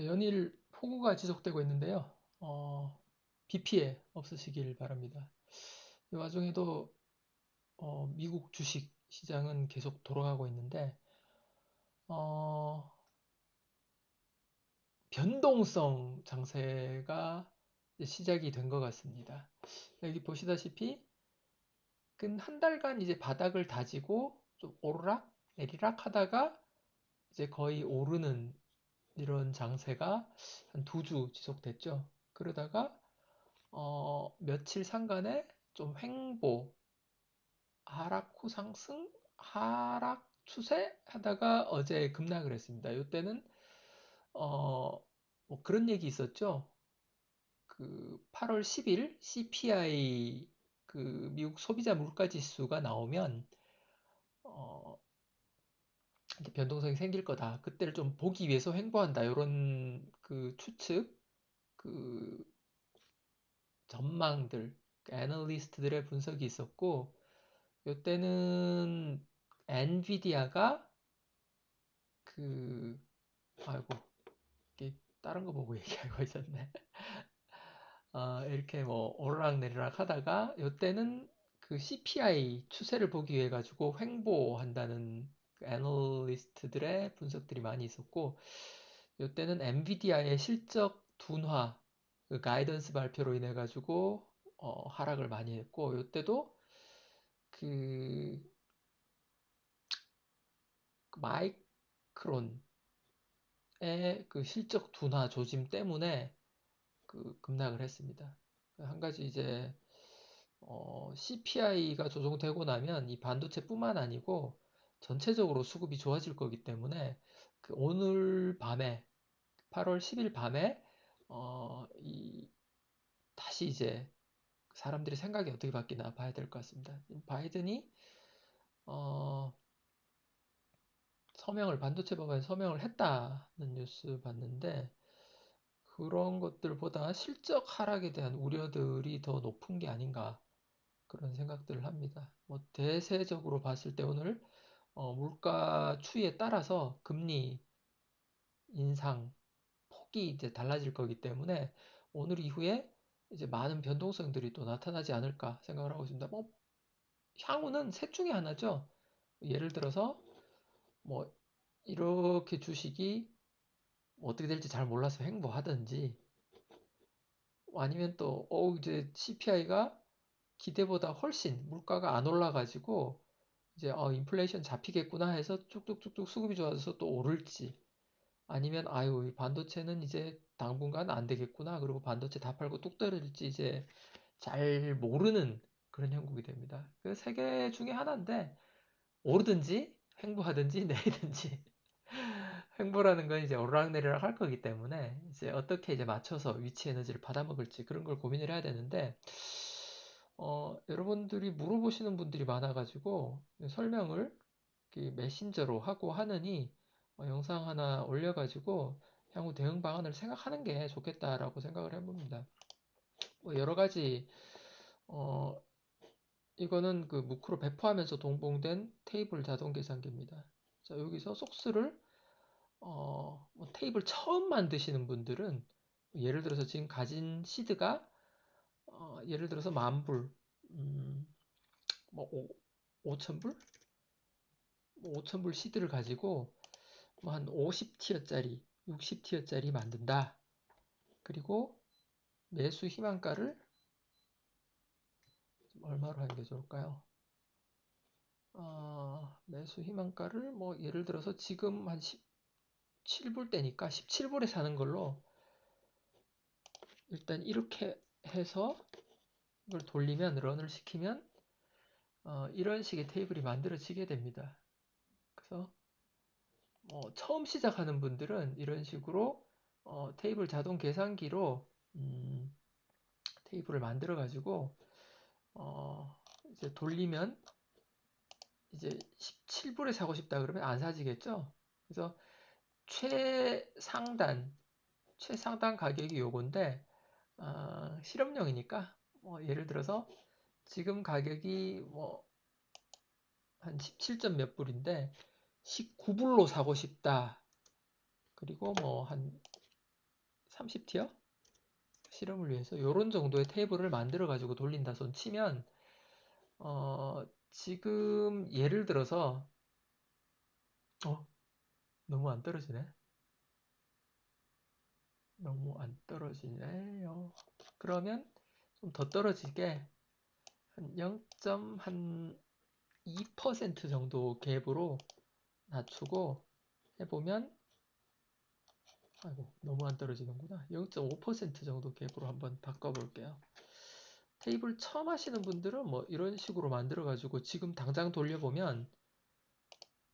연일 폭우가 지속되고 있는데요. 비 피해 없으시길 바랍니다. 이 와중에도 미국 주식 시장은 계속 돌아가고 있는데 어, 변동성 장세가 이제 시작이 된 것 같습니다. 여기 보시다시피 근 한 달간 이제 바닥을 다지고 좀 오르락 내리락 하다가 이제 거의 오르는 이런 장세가 한 두 주 지속됐죠. 그러다가 며칠 상간에 좀 횡보, 하락 후 상승, 하락 추세 하다가 어제 급락을 했습니다. 이때는 뭐 그런 얘기 있었죠. 그 8월 10일 CPI 그 미국 소비자 물가 지수가 나오면 어, 이제 변동성이 생길 거다. 그때를 좀 보기 위해서 횡보한다. 이런 그 추측, 그 전망들, 그 애널리스트들의 분석이 있었고 이때는 엔비디아가 그 아이고 이게 다른 거 보고 얘기하고 있었네. 이렇게 뭐 오르락내리락 하다가 이때는 그 CPI 추세를 보기 위해 가지고 횡보한다는 그 애널리스트들의 분석들이 많이 있었고 이때는 엔비디아의 실적 둔화 그 가이던스 발표로 인해 가지고 하락을 많이 했고 이때도 그 마이크론의 그 실적 둔화 조짐 때문에 그 급락을 했습니다. 한 가지 이제 CPI가 조정되고 나면 이 반도체뿐만 아니고 전체적으로 수급이 좋아질 거기 때문에 그 오늘 밤에 8월 10일 밤에 이 다시 이제 사람들의 생각이 어떻게 바뀌나 봐야 될 것 같습니다. 바이든이 어, 서명을 반도체 법안에 서명을 했다는 뉴스 봤는데 그런 것들보다 실적 하락에 대한 우려들이 더 높은 게 아닌가 그런 생각들을 합니다. 뭐 대세적으로 봤을 때 오늘 물가 추이에 따라서 금리 인상 폭이 이제 달라질 거기 때문에 오늘 이후에 이제 많은 변동성들이 또 나타나지 않을까 생각을 하고 있습니다. 뭐 향후는 셋 중에 하나죠. 예를 들어서 뭐 이렇게 주식이 어떻게 될지 잘 몰라서 횡보하든지 아니면 또 이제 CPI가 기대보다 훨씬 물가가 안 올라가지고 이제 인플레이션 잡히겠구나 해서 쭉쭉쭉쭉 수급이 좋아져서 또 오를지 아니면 아유 이 반도체는 이제 당분간 안 되겠구나 그리고 반도체 다 팔고 뚝 떨어질지 이제 잘 모르는 그런 형국이 됩니다. 그 세 개 중에 하나인데 오르든지 횡보하든지 내리든지 횡보라는 건 이제 오르락내리락 할 거기 때문에 이제 어떻게 이제 맞춰서 위치 에너지를 받아먹을지 그런 걸 고민을 해야 되는데 여러분들이 물어보시는 분들이 많아가지고 설명을 메신저로 하고 하느니 영상 하나 올려가지고 향후 대응 방안을 생각하는 게 좋겠다라고 생각을 해봅니다. 뭐 여러 가지 어, 이거는 그 무크로 배포하면서 동봉된 테이블 자동 계산기입니다. 자, 여기서 속스를 뭐 테이블 처음 만드시는 분들은 예를 들어서 지금 가진 시드가 예를 들어서 10,000불, 뭐 5,000불? 뭐 5,000불 시드를 가지고 뭐 한 50티어짜리, 60티어짜리 만든다. 그리고 매수 희망가를 얼마로 하는 게 좋을까요? 매수 희망가를 뭐 예를 들어서 지금 한 17불 대니까 17불에 사는 걸로 일단 이렇게 해서 이걸 돌리면 런을 시키면 이런 식의 테이블이 만들어지게 됩니다. 그래서 처음 시작하는 분들은 이런 식으로 테이블 자동 계산기로 테이블을 만들어 가지고 이제 돌리면 이제 17불에 사고 싶다 그러면 안 사지겠죠? 그래서 최상단 최상단 가격이 요건데 실험용이니까 예를 들어서 지금 가격이 뭐 한 17점 몇 불인데 19불로 사고 싶다. 그리고 뭐 한 30티어 실험을 위해서 요런 정도의 테이블을 만들어 가지고 돌린다 손 치면 지금 예를 들어서 어 너무 안 떨어지네. 너무 안 떨어지네요. 그러면 좀 더 떨어지게 한 0.2% 정도 갭으로 낮추고 해보면 아이고 너무 안 떨어지는구나. 0.5% 정도 갭으로 한번 바꿔볼게요. 테이블 처음 하시는 분들은 뭐 이런 식으로 만들어 가지고 지금 당장 돌려보면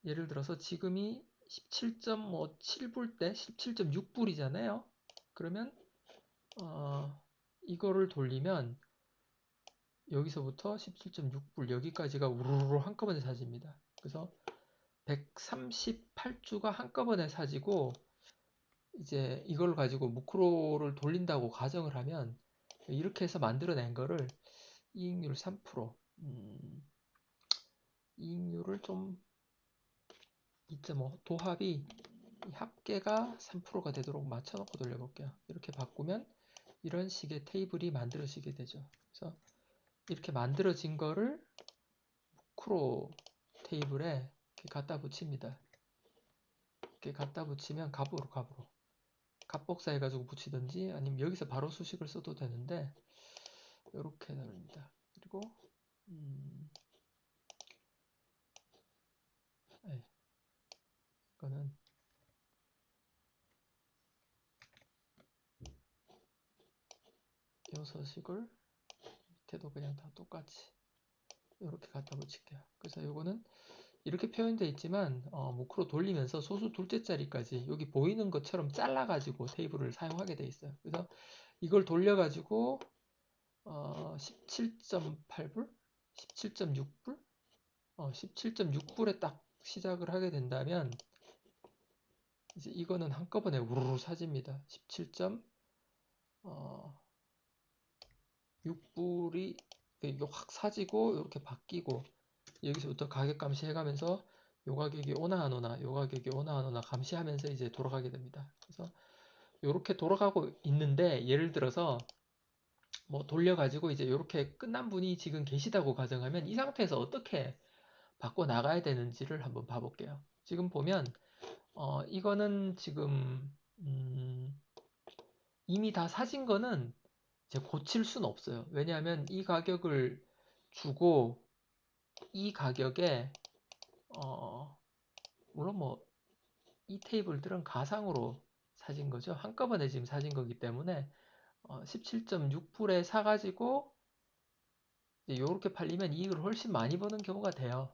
예를 들어서 지금이 17.7불 때 17.6불이잖아요. 그러면 이거를 돌리면 여기서부터 17.6불 여기까지가 우르르 한꺼번에 사집니다. 그래서 138주가 한꺼번에 사지고 이제 이걸 가지고 무크로를 돌린다고 가정을 하면 이렇게 해서 만들어낸 거를 이익률 3%, 이익률을 좀 2.5, 도합이 합계가 3%가 되도록 맞춰놓고 돌려볼게요. 이렇게 바꾸면 이런 식의 테이블이 만들어지게 되죠. 그래서 이렇게 만들어진 거를 무크로 테이블에 이렇게 갖다 붙입니다. 이렇게 갖다 붙이면 값으로 값복사 해가지고 붙이든지 아니면 여기서 바로 수식을 써도 되는데 이렇게 됩니다. 그리고 네, 이거는 이 서식을 밑에도 그냥 다 똑같이 이렇게 갖다 붙일게요. 그래서 이거는 이렇게 표현되어 있지만 무크로 돌리면서 소수 둘째 자리까지 여기 보이는 것처럼 잘라가지고 테이블을 사용하게 돼 있어요. 그래서 이걸 돌려가지고 17.8불? 17.6불? 17.6불에 딱 시작을 하게 된다면 이제 이거는 한꺼번에 우르르 사집니다. 17.6불이 이게 확 사지고 이렇게 바뀌고 여기서부터 가격 감시 해가면서 요 가격이 오나 안 오나 요 가격이 오나 안 오나 감시하면서 이제 돌아가게 됩니다. 그래서 이렇게 돌아가고 있는데 예를 들어서 뭐 돌려가지고 이제 이렇게 끝난 분이 지금 계시다고 가정하면 이 상태에서 어떻게 바꿔 나가야 되는지를 한번 봐볼게요. 지금 보면 이거는 지금 이미 다 사진 거는 이제 고칠 수는 없어요. 왜냐하면 이 가격을 주고 이 가격에 물론 뭐 이 테이블들은 가상으로 사진 거죠. 한꺼번에 지금 사진 거기 때문에 17.6불에 사가지고 이렇게 팔리면 이익을 훨씬 많이 버는 경우가 돼요.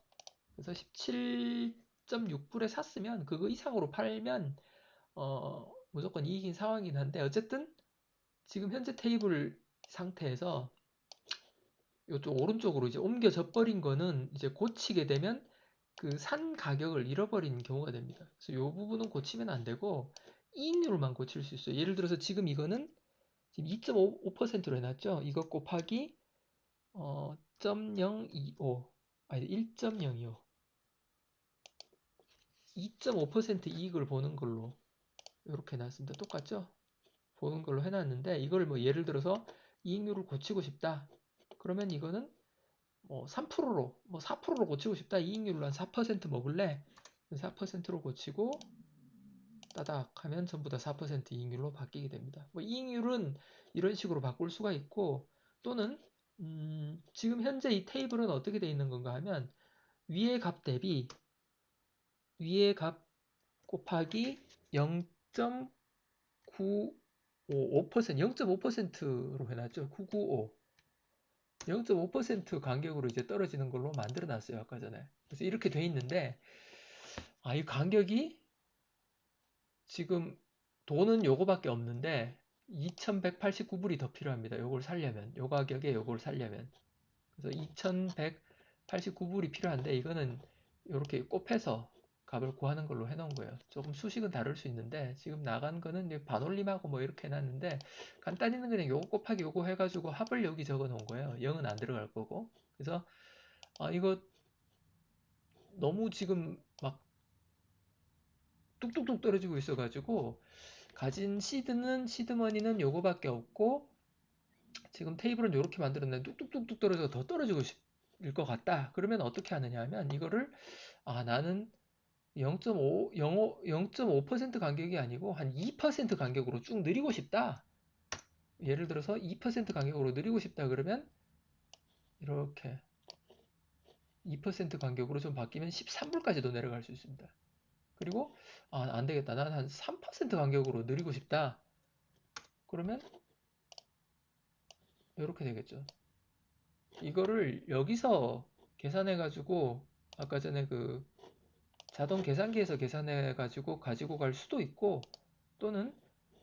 그래서 17.6불에 샀으면 그거 이상으로 팔면 무조건 이익인 상황이긴 한데 어쨌든 지금 현재 테이블 상태에서 이쪽 오른쪽으로 이제 옮겨져 버린 거는 이제 고치게 되면 그 산 가격을 잃어버리는 경우가 됩니다. 그래서 이 부분은 고치면 안 되고 이익률만 고칠 수 있어요. 예를 들어서 지금 이거는 지금 2.5%로 해놨죠. 이거 곱하기 0.025 아니 1.025 2.5% 이익을 보는 걸로 이렇게 해놨습니다. 똑같죠? 보는 걸로 해놨는데 이걸 뭐 예를 들어서 이익률을 고치고 싶다. 그러면 이거는 뭐 3%로 뭐 4%로 고치고 싶다. 이익률로 한 4% 먹을래? 4%로 고치고 따닥 하면 전부 다 4% 이익률로 바뀌게 됩니다. 뭐 이익률은 이런 식으로 바꿀 수가 있고 또는 지금 현재 이 테이블은 어떻게 되어 있는 건가 하면 위의 값 대비 위의 값 곱하기 0.955% 0.5%로 해놨죠. 995 0.5% 간격으로 이제 떨어지는 걸로 만들어 놨어요. 아까 전에. 그래서 이렇게 돼 있는데 이 간격이 지금 돈은 요거밖에 없는데 2189불이 더 필요합니다. 요걸 살려면 요 가격에 요걸 살려면 그래서 2189불이 필요한데 이거는 이렇게 곱해서 값을 구하는 걸로 해놓은 거예요. 조금 수식은 다를 수 있는데 지금 나간 거는 반올림하고 뭐 이렇게 해놨는데 간단히는 그냥 요거 곱하기 요거 해가지고 합을 여기 적어 놓은 거예요. 0은 안 들어갈 거고 그래서 이거 너무 지금 막 뚝뚝뚝 떨어지고 있어가지고 가진 시드머니는 요거밖에 없고 지금 테이블은 요렇게 만들었는데 뚝뚝뚝뚝 떨어져서 더 떨어지고 싶을 것 같다. 그러면 어떻게 하느냐 하면 이거를 나는 0.5% 간격이 아니고 한 2% 간격으로 쭉 늘리고 싶다. 예를 들어서 2% 간격으로 늘리고 싶다 그러면 이렇게 2% 간격으로 좀 바뀌면 13불까지도 내려갈 수 있습니다. 그리고 안 되겠다. 나는 한 3% 간격으로 늘리고 싶다. 그러면 이렇게 되겠죠. 이거를 여기서 계산해 가지고 아까 전에 그 자동 계산기에서 계산해 가지고 가지고 갈 수도 있고 또는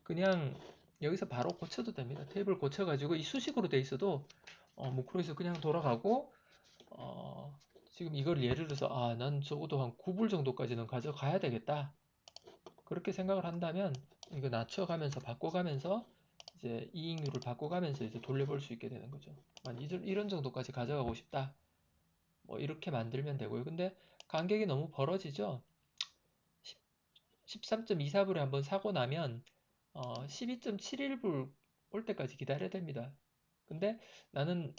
그냥 여기서 바로 고쳐도 됩니다. 테이블 고쳐 가지고 이 수식으로 돼 있어도 무크로에서 그냥 돌아가고 지금 이걸 예를 들어서 난 적어도 한 9불 정도까지는 가져가야 되겠다. 그렇게 생각을 한다면 이거 낮춰가면서 바꿔가면서 이제 이익률을 바꿔가면서 이제 돌려볼 수 있게 되는 거죠. 이런 정도까지 가져가고 싶다. 뭐 이렇게 만들면 되고요. 근데 간격이 너무 벌어지죠. 13.24불에 한번 사고 나면 12.71불 올 때까지 기다려야 됩니다. 근데 나는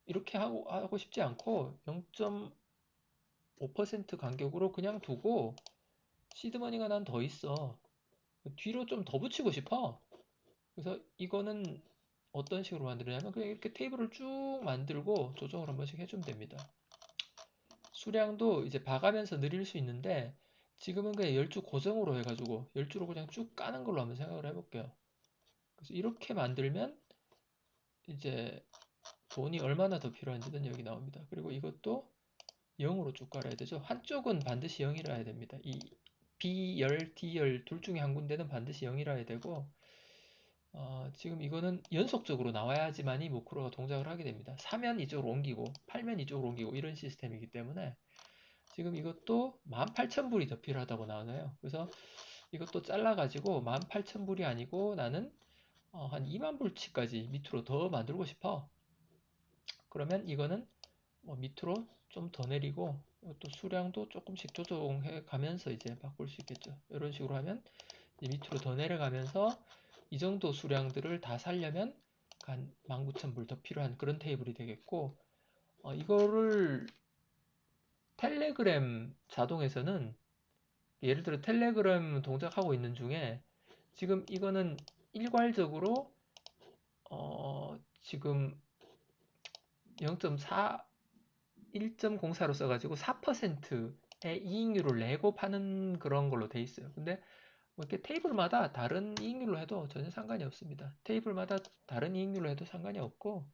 이렇게 하고 싶지 않고 0.5% 간격으로 그냥 두고 시드머니가 난 더 있어. 뒤로 좀 더 붙이고 싶어. 그래서 이거는 어떤 식으로 만들냐면 그냥 이렇게 테이블을 쭉 만들고 조정을 한 번씩 해주면 됩니다. 수량도 이제 봐가면서 늘릴 수 있는데 지금은 그냥 10주 고정으로 해가지고 10주로 그냥 쭉 까는 걸로 한번 생각을 해볼게요. 그래서 이렇게 만들면 이제 돈이 얼마나 더 필요한지는 여기 나옵니다. 그리고 이것도 0으로 쭉 깔아야 되죠. 한쪽은 반드시 0이라 해야 됩니다. 이 B열, D열 둘 중에 한 군데는 반드시 0이라 해야 되고 지금 이거는 연속적으로 나와야지만이 모크로가 동작을 하게 됩니다. 사면 이쪽으로 옮기고 팔면 이쪽으로 옮기고 이런 시스템이기 때문에 지금 이것도 18,000불이 더 필요하다고 나오네요. 그래서 이것도 잘라가지고 18,000불이 아니고 나는 한 2만불치까지 밑으로 더 만들고 싶어. 그러면 이거는 밑으로 좀 더 내리고 또 수량도 조금씩 조정해 가면서 이제 바꿀 수 있겠죠. 이런 식으로 하면 밑으로 더 내려가면서 이 정도 수량들을 다 살려면 한 19,000불 더 필요한 그런 테이블이 되겠고 이거를 텔레그램 자동에서는 예를 들어 텔레그램 동작하고 있는 중에 지금 이거는 일괄적으로 지금 0.4 1.04로 써가지고 4%의 이익률을 내고 파는 그런 걸로 돼 있어요. 근데 뭐 이렇게 테이블마다 다른 이익률로 해도 전혀 상관이 없습니다. 테이블마다 다른 이익률로 해도 상관이 없고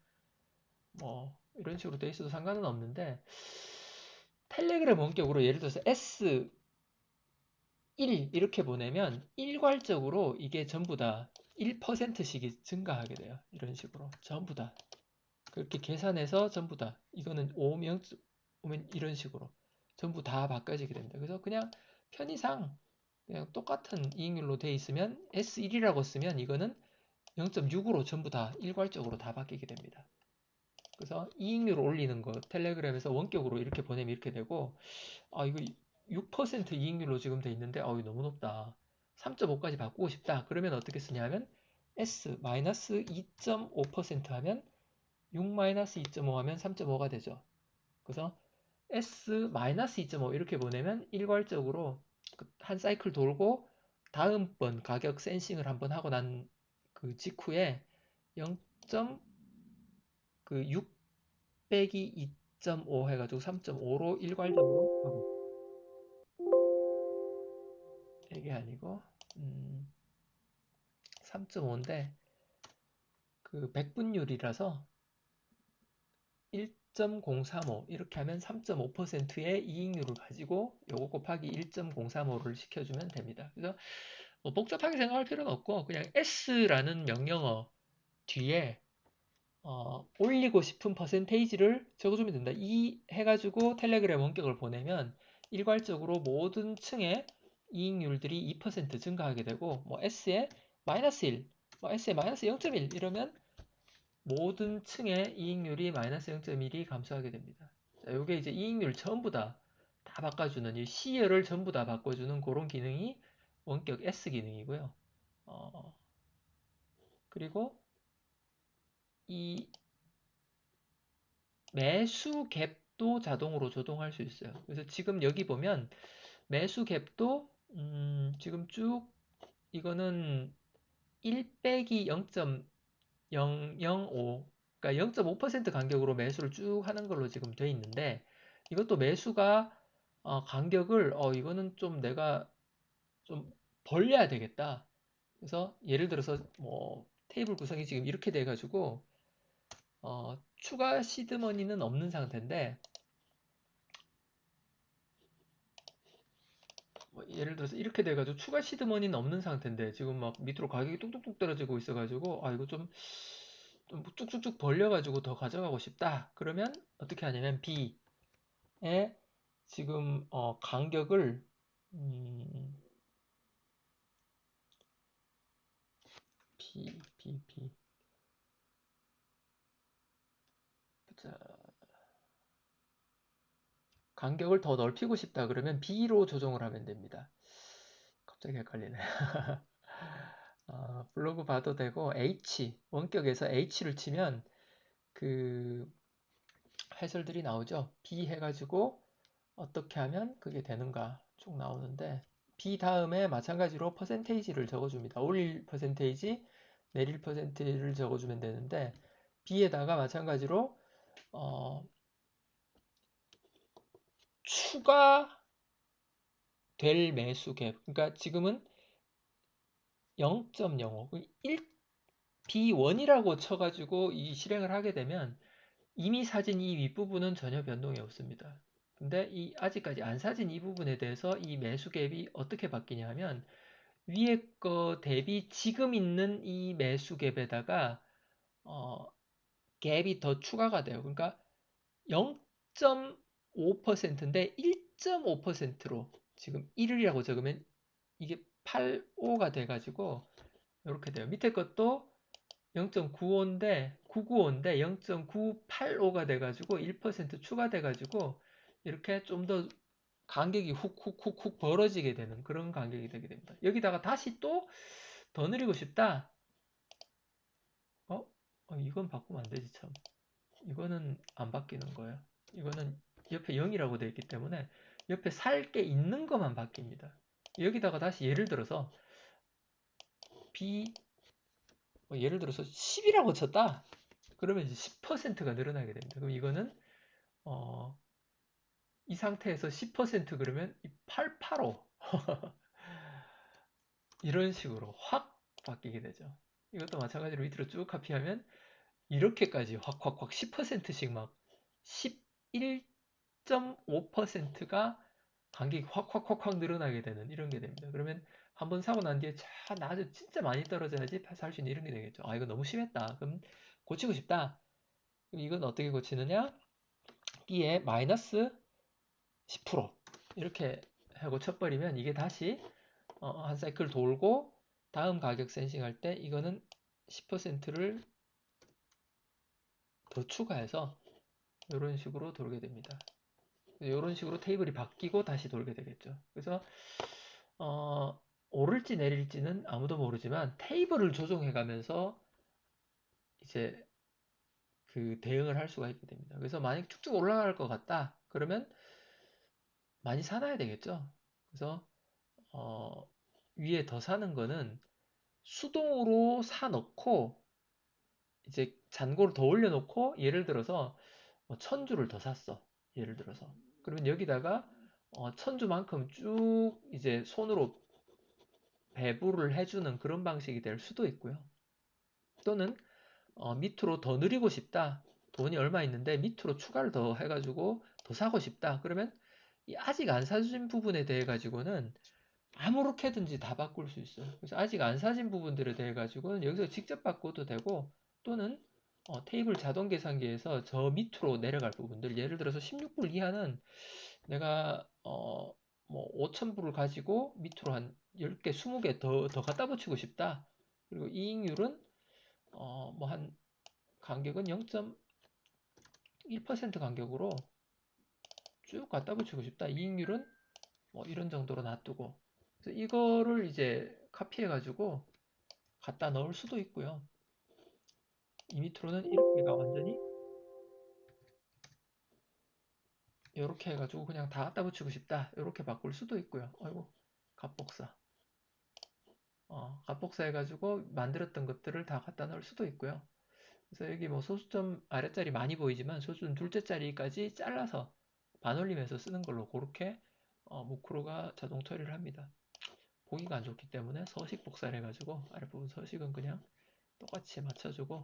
뭐 이런 식으로 돼 있어도 상관은 없는데 텔레그램 원격으로 예를 들어서 S1 이렇게 보내면 일괄적으로 이게 전부 다 1%씩이 증가하게 돼요. 이런 식으로 전부 다 그렇게 계산해서 전부 다 이거는 오면 이런 식으로 전부 다 바꿔지게 됩니다. 그래서 그냥 편의상 그냥 똑같은 이익률로 돼 있으면 S1이라고 쓰면 이거는 0.6으로 전부 다 일괄적으로 다 바뀌게 됩니다. 그래서 이익률을 올리는 거 텔레그램에서 원격으로 이렇게 보내면 이렇게 되고 이거 6% 이익률로 지금 돼 있는데 이거 너무 높다. 3.5까지 바꾸고 싶다. 그러면 어떻게 쓰냐면 S-2.5% 하면 6-2.5 하면 3.5가 되죠. 그래서 S-2.5 이렇게 보내면 일괄적으로 한 사이클 돌고 다음번 가격 센싱을 한번 하고 난 그 직후에 0.6 빼기 2.5 해가지고 3.5로 일괄적으로 하고 이게 아니고 3.5인데 그 백분율이라서 1.035 이렇게 하면 3.5%의 이익률을 가지고 요거 곱하기 1.035를 시켜주면 됩니다. 그래서 뭐 복잡하게 생각할 필요는 없고 그냥 S라는 명령어 뒤에 올리고 싶은 퍼센테이지를 적어주면 된다. 이 해가지고 텔레그램 원격을 보내면 일괄적으로 모든 층의 이익률들이 2% 증가하게 되고 뭐 S에 마이너스 1, 뭐 S에 마이너스 0.1 이러면 모든 층의 이익률이 마이너스 0.1이 감소하게 됩니다. 자, 요게 이제 이익률 전부 다 바꿔주는 이 시열을 전부 다 바꿔주는 그런 기능이 원격 S 기능이고요. 어, 그리고 이 매수 갭도 자동으로 조정할 수 있어요. 그래서 지금 여기 보면 매수 갭도 지금 쭉 이거는 1 빼기 0.005 그러니까 0.5% 간격으로 매수를 쭉 하는 걸로 지금 돼 있는데 이것도 매수가 간격을 이거는 좀 내가 좀 벌려야 되겠다. 그래서 예를 들어서 뭐 테이블 구성이 지금 이렇게 돼 가지고 추가 시드머니는 없는 상태인데 뭐 예를 들어서 이렇게 돼가지고 추가 시드머니는 없는 상태인데 지금 막 밑으로 가격이 뚝뚝뚝 떨어지고 있어가지고 이거 좀 쭉쭉쭉 벌려가지고 더 가져가고 싶다. 그러면 어떻게 하냐면 B에 지금 간격을 음, B 자, 간격을 더 넓히고 싶다 그러면 B로 조정을 하면 됩니다. 갑자기 헷갈리네. 블로그 봐도 되고 H 원격에서 H를 치면 그 해설들이 나오죠. B 해가지고 어떻게 하면 그게 되는가 쭉 나오는데 B 다음에 마찬가지로 퍼센테이지를 적어줍니다. 올릴 퍼센테이지, 내릴 퍼센테이지를 적어주면 되는데 B에다가 마찬가지로 추가될 매수 갭 그러니까 지금은 0.05 1 B1이라고 쳐가지고 이 실행을 하게 되면 이미 사진 이 윗부분은 전혀 변동이 없습니다. 근데 이 아직까지 안 사진 이 부분에 대해서 이 매수 갭이 어떻게 바뀌냐 하면 위에 거 대비 지금 있는 이 매수 갭에다가 갭이 더 추가가 돼요. 그러니까 0.5%인데 1.5%로 지금 1이라고 적으면 이게 85가 돼가지고 이렇게 돼요. 밑에 것도 0.95인데 995인데 0.985가 돼가지고 1% 추가돼가지고 이렇게 좀 더 간격이 훅훅훅훅 벌어지게 되는 그런 간격이 되게 됩니다. 여기다가 다시 또 더 늘리고 싶다. 이건 바꾸면 안 되지 참. 이거는 안 바뀌는 거예요. 이거는 옆에 0이라고 되어 있기 때문에 옆에 살 게 있는 것만 바뀝니다. 여기다가 다시 예를 들어서 B 예를 들어서 10이라고 쳤다. 그러면 이제 10%가 늘어나게 됩니다. 그럼 이거는 어, 이 상태에서 10% 그러면 885 이런 식으로 확 바뀌게 되죠. 이것도 마찬가지로 밑으로 쭉 카피하면 이렇게까지 확 10%씩 막 11.5%가 간격이 확 늘어나게 되는 이런 게 됩니다. 그러면 한번 사고 난 뒤에 나도 진짜 많이 떨어져야지 살 수 있는 이런 게 되겠죠. 이거 너무 심했다. 그럼 고치고 싶다. 그럼 이건 어떻게 고치느냐? B에 마이너스 10% 이렇게 하고 쳐버리면 이게 다시 한 사이클 돌고 다음 가격 센싱 할 때 이거는 10%를 더 추가해서 이런 식으로 돌게 됩니다. 이런 식으로 테이블이 바뀌고 다시 돌게 되겠죠. 그래서 오를지 내릴지는 아무도 모르지만 테이블을 조정해 가면서 이제 그 대응을 할 수가 있게 됩니다. 그래서 만약 쭉쭉 올라갈 것 같다 그러면 많이 사놔야 되겠죠. 그래서 위에 더 사는 거는 수동으로 사 넣고 이제 잔고를 더 올려놓고 예를 들어서 뭐 1000주를 더 샀어. 예를 들어서 그러면 여기다가 1000주만큼 쭉 이제 손으로 배부를 해주는 그런 방식이 될 수도 있고요. 또는 밑으로 더 늘리고 싶다. 돈이 얼마 있는데 밑으로 추가를 더 해가지고 더 사고 싶다. 그러면 이 아직 안 사진 부분에 대해 가지고는 아무렇게든지 다 바꿀 수 있어요. 그래서 아직 안 사진 부분들에 대해 가지고는 여기서 직접 바꿔도 되고 또는 테이블 자동 계산기에서 저 밑으로 내려갈 부분들 예를 들어서 16불 이하는 내가 뭐 5,000불을 가지고 밑으로 한 10개, 20개 더 갖다 붙이고 싶다. 그리고 이익률은 뭐 한 간격은 0.1% 간격으로 쭉 갖다 붙이고 싶다. 이익률은 뭐 이런 정도로 놔두고 그래서 이거를 이제 카피해 가지고 갖다 넣을 수도 있고요. 이 밑으로는 이렇게가 완전히 이렇게 해가지고 그냥 다 갖다 붙이고 싶다. 이렇게 바꿀 수도 있고요. 아이고, 갑복사. 갑복사 해가지고 만들었던 것들을 다 갖다 넣을 수도 있고요. 그래서 여기 뭐 소수점 아랫자리 많이 보이지만 소수점 둘째 자리까지 잘라서 반올림해서 쓰는 걸로 그렇게 무크로가 자동 처리를 합니다. 보기가 안 좋기 때문에 서식 복사를 해가지고 아랫부분 서식은 그냥 똑같이 맞춰주고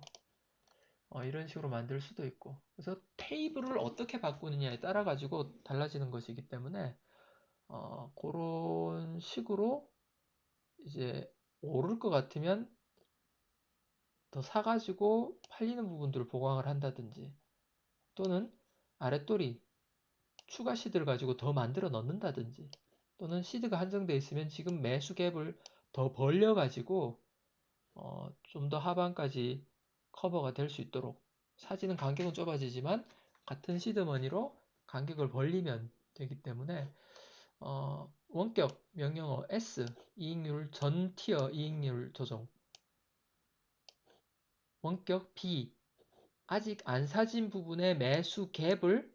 이런 식으로 만들 수도 있고 그래서 테이블을 어떻게 바꾸느냐에 따라 가지고 달라지는 것이기 때문에 그런 식으로 이제 오를 것 같으면 더 사가지고 팔리는 부분들을 보강을 한다든지 또는 아랫돌이 추가 시드를 가지고 더 만들어 넣는다든지 또는 시드가 한정되어 있으면 지금 매수 갭을 더 벌려 가지고 좀 더 하반까지 커버가 될 수 있도록 사진은 간격은 좁아지지만 같은 시드머니로 간격을 벌리면 되기 때문에 원격 명령어 S 이익률 전 티어 이익률 조정 원격 B 아직 안 사진 부분의 매수 갭을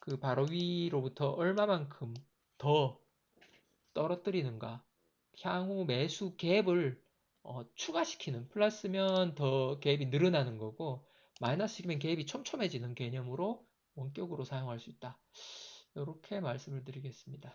그 바로 위로부터 얼마만큼 더 떨어뜨리는가 향후 매수 갭을 추가시키는 플러스면 더 갭이 늘어나는 거고 마이너스이면 갭이 촘촘해지는 개념으로 원격으로 사용할 수 있다. 이렇게 말씀을 드리겠습니다.